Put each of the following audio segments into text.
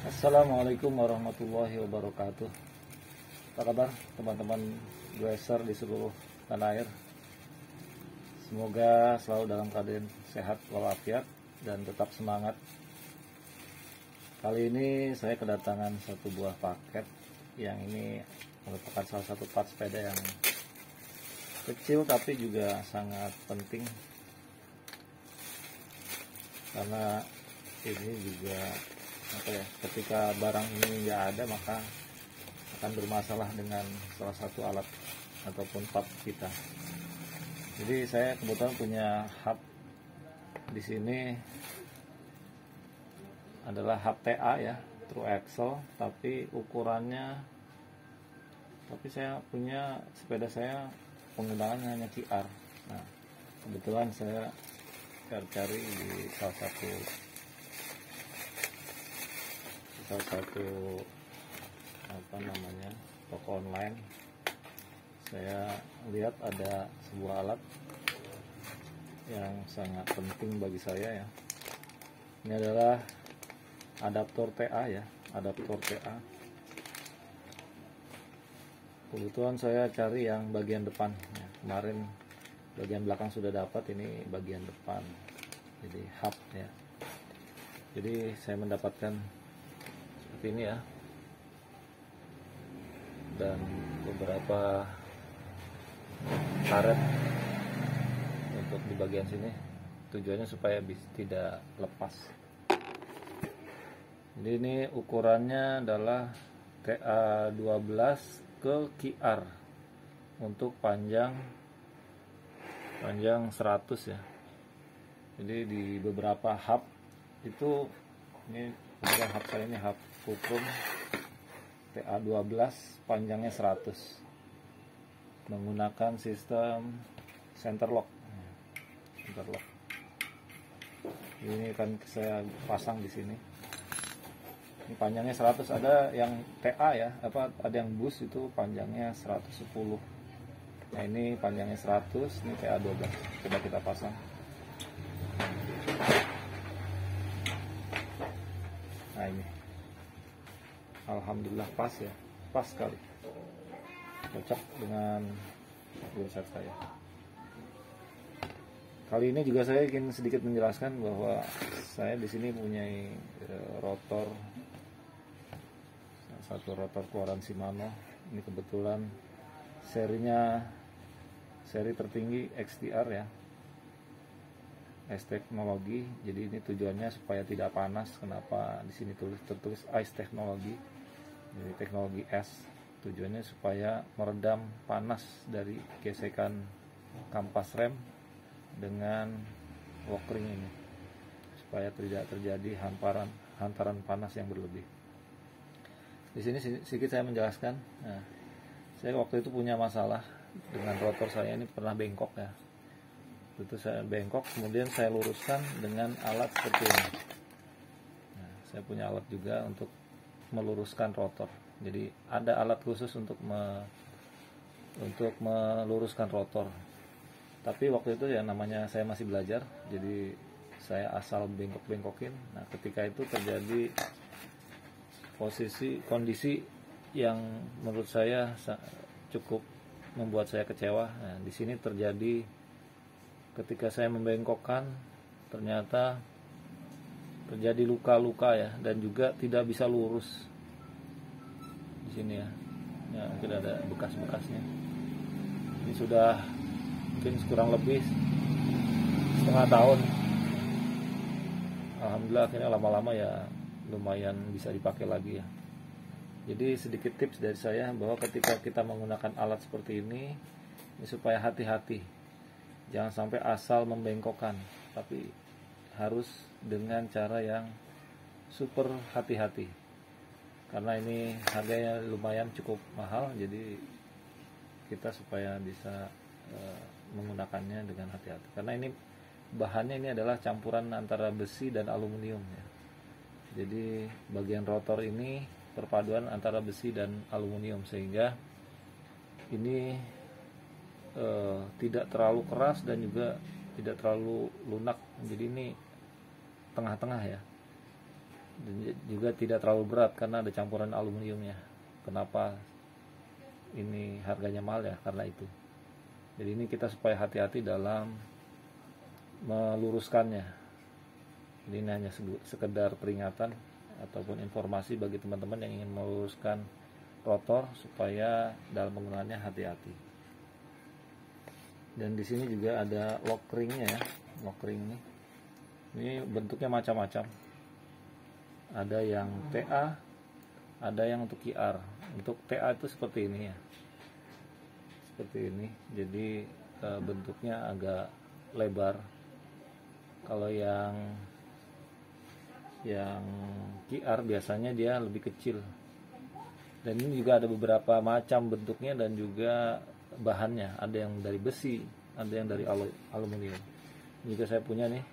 Assalamualaikum warahmatullahi wabarakatuh. Apa kabar teman-teman Dresser di seluruh tanah air? Semoga selalu dalam keadaan sehat walafiat dan tetap semangat. Kali ini saya kedatangan satu buah paket yang ini merupakan salah satu part sepeda yang kecil tapi juga sangat penting, karena ini juga ketika barang ini nggak ada maka akan bermasalah dengan salah satu alat ataupun part kita. Jadi saya kebetulan punya hub di sini, adalah hub TA ya, True Axle, tapi ukurannya, tapi saya punya sepeda saya penggunaannya hanya QR. Nah, kebetulan saya cari di salah satu toko online. Saya lihat ada sebuah alat yang sangat penting bagi saya ya. Ini adalah adaptor TA ya, adaptor TA. Kebetulan saya cari yang bagian depan ya. Kemarin bagian belakang sudah dapat, ini bagian depan, jadi hub ya. Jadi saya mendapatkan seperti ini ya, dan beberapa karet untuk di bagian sini, tujuannya supaya tidak lepas. Jadi ini ukurannya adalah TA12 ke QR untuk panjang 100 ya. Jadi di beberapa hub itu, ini kebetulan hub saya ini hub Fulcrum TA12 panjangnya 100, menggunakan sistem center lock. Ini kan saya pasang di sini. Ini panjangnya 100, ada yang TA ya, ada yang bus itu panjangnya 110. Nah, ini panjangnya 100, ini TA12. Coba kita pasang. Nah, ini alhamdulillah pas ya, pas sekali, cocok dengan wheelset saya. Kali ini juga saya ingin sedikit menjelaskan bahwa saya di sini punya rotor, satu rotor keluaran Shimano. Ini kebetulan seri tertinggi XTR ya, Ice Technology. Jadi ini tujuannya supaya tidak panas. Kenapa di sini tertulis Ice Technology? Jadi teknologi es. Tujuannya supaya meredam panas dari gesekan kampas rem dengan walkring ini, supaya tidak terjadi hantaran panas yang berlebih. Di sini sedikit saya menjelaskan. Nah, saya waktu itu punya masalah dengan rotor saya ini, pernah bengkok ya. Itu saya bengkok, kemudian saya luruskan dengan alat seperti ini. Nah, saya punya alat juga untuk meluruskan rotor. Jadi ada alat khusus untuk meluruskan rotor. Tapi waktu itu ya namanya saya masih belajar, jadi saya asal bengkok-bengkokin. Nah, ketika itu terjadi kondisi yang menurut saya cukup membuat saya kecewa. Nah, di sini terjadi ketika saya membengkokkan, ternyata terjadi luka-luka ya, dan juga tidak bisa lurus di sini ya. Ya, mungkin ada bekas-bekasnya. Ini sudah mungkin kurang lebih setengah tahun. Alhamdulillah akhirnya lama-lama ya lumayan bisa dipakai lagi ya. Jadi sedikit tips dari saya bahwa ketika kita menggunakan alat seperti ini supaya hati-hati. Jangan sampai asal membengkokkan, tapi harus dengan cara yang super hati-hati. Karena ini harganya lumayan cukup mahal, jadi kita supaya bisa menggunakannya dengan hati-hati. Karena ini bahannya ini adalah campuran antara besi dan aluminium ya. Jadi bagian rotor ini perpaduan antara besi dan aluminium, sehingga ini tidak terlalu keras dan juga tidak terlalu lunak. Jadi ini tengah-tengah ya. Dan juga tidak terlalu berat karena ada campuran aluminiumnya. Kenapa ini harganya mahal ya? Karena itu. Jadi ini kita supaya hati-hati dalam meluruskannya. Jadi ini hanya sekedar peringatan ataupun informasi bagi teman-teman yang ingin meluruskan rotor supaya dalam penggunaannya hati-hati. Dan di sini juga ada lock ringnya ya, lock ring ini. Ini bentuknya macam-macam. Ada yang TA, ada yang untuk QR. Untuk TA itu seperti ini ya, seperti ini. Jadi bentuknya agak lebar. Kalau yang QR biasanya dia lebih kecil. Dan ini juga ada beberapa macam bentuknya dan juga bahannya. Ada yang dari besi, ada yang dari aluminium. Ini juga saya punya nih.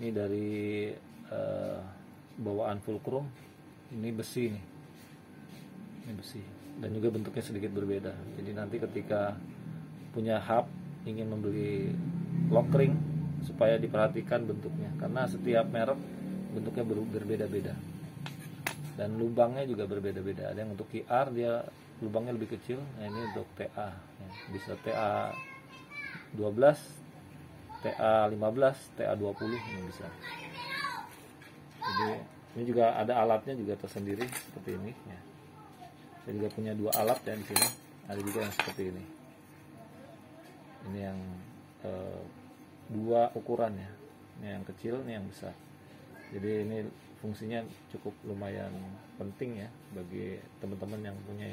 Ini dari bawaan fulcrum. Ini besi nih. Ini besi. Dan juga bentuknya sedikit berbeda. Jadi nanti ketika punya hub ingin membeli lock ring, supaya diperhatikan bentuknya. Karena setiap merek bentuknya berbeda-beda. Dan lubangnya juga berbeda-beda. Ada yang untuk QR dia lubangnya lebih kecil. Nah ini untuk TA ya. Bisa TA 12, TA 15, TA 20 ini bisa. Jadi ini juga ada alatnya juga tersendiri seperti ini ya. Saya juga punya dua alat ya di sini. Ada juga yang seperti ini. Ini yang dua ukuran ya. Ini yang kecil, ini yang besar. Jadi ini fungsinya cukup lumayan penting ya bagi teman-teman yang punya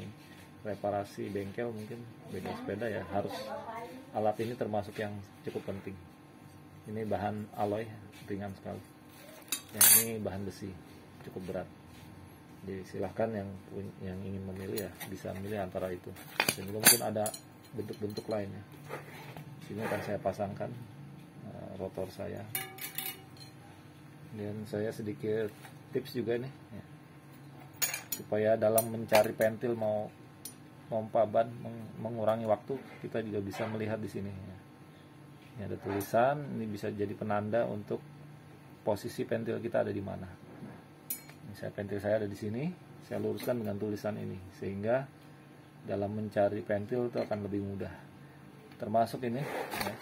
reparasi bengkel, mungkin bengkel sepeda ya, harus alat ini termasuk yang cukup penting. Ini bahan alloy ringan sekali. Yang ini bahan besi cukup berat. Jadi silahkan yang ingin memilih ya bisa memilih antara itu. Dan juga mungkin ada bentuk-bentuk lainnya. Sini akan saya pasangkan rotor saya. Dan saya sedikit tips juga nih ya, supaya dalam mencari pentil mau pompa ban mengurangi waktu, kita juga bisa melihat di sini ya. Ini ada tulisan, ini bisa jadi penanda untuk posisi pentil kita ada di mana. Ini pentil saya ada di sini, saya luruskan dengan tulisan ini sehingga dalam mencari pentil itu akan lebih mudah. Termasuk ini ya.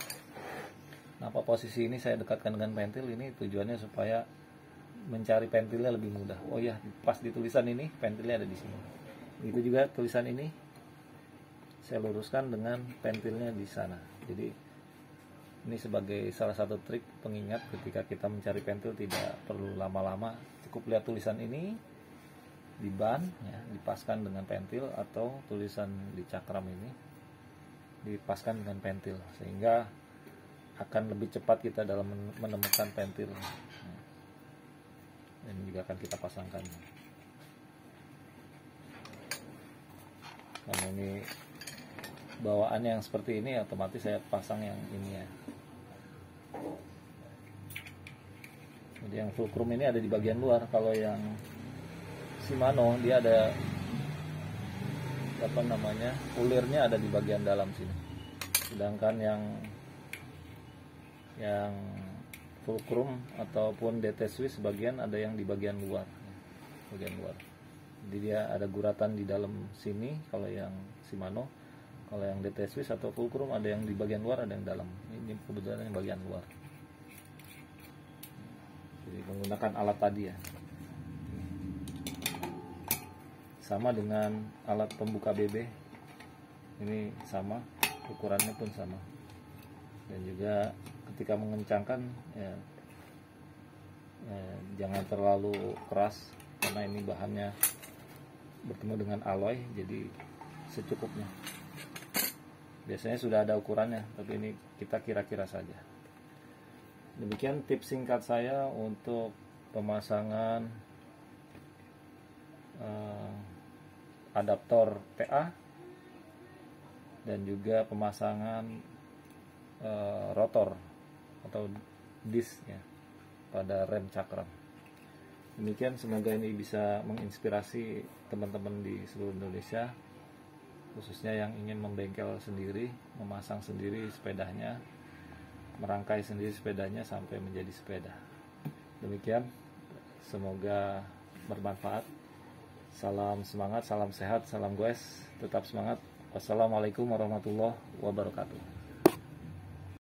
Kenapa posisi ini saya dekatkan dengan pentil ini, tujuannya supaya mencari pentilnya lebih mudah. Oh ya, pas di tulisan ini pentilnya ada di sini. Itu juga tulisan ini saya luruskan dengan pentilnya di sana. Jadi ini sebagai salah satu trik pengingat ketika kita mencari pentil, tidak perlu lama-lama, cukup lihat tulisan ini di ban ya, dipaskan dengan pentil, atau tulisan di cakram ini dipaskan dengan pentil, sehingga akan lebih cepat kita dalam menemukan pentil. Dan juga akan kita pasangkan. Karena ini bawaan yang seperti ini, otomatis saya pasang yang ini ya. Jadi yang fulcrum ini ada di bagian luar. Kalau yang Shimano dia ada apa namanya, ulirnya ada di bagian dalam sini. Sedangkan yang fulcrum ataupun DT Swiss sebagian ada yang di bagian luar, jadi dia ada guratan di dalam sini kalau yang Shimano. Kalau yang DT Swiss atau fulcrum ada yang di bagian luar, ada yang dalam. Ini kebetulan yang bagian luar, jadi menggunakan alat tadi ya, sama dengan alat pembuka BB ini, sama ukurannya pun sama. Dan juga ketika mengencangkan ya, jangan terlalu keras karena ini bahannya bertemu dengan alloy, jadi secukupnya. Biasanya sudah ada ukurannya, tapi ini kita kira-kira saja. Demikian tips singkat saya untuk pemasangan adaptor TA dan juga pemasangan rotor atau disk ya pada rem cakram. Demikian, semoga ini bisa menginspirasi teman-teman di seluruh Indonesia, khususnya yang ingin membengkel sendiri, memasang sendiri sepedanya, merangkai sendiri sepedanya sampai menjadi sepeda. Demikian, Semoga bermanfaat. Salam semangat, salam sehat, salam goes, tetap semangat. Wassalamualaikum warahmatullahi wabarakatuh.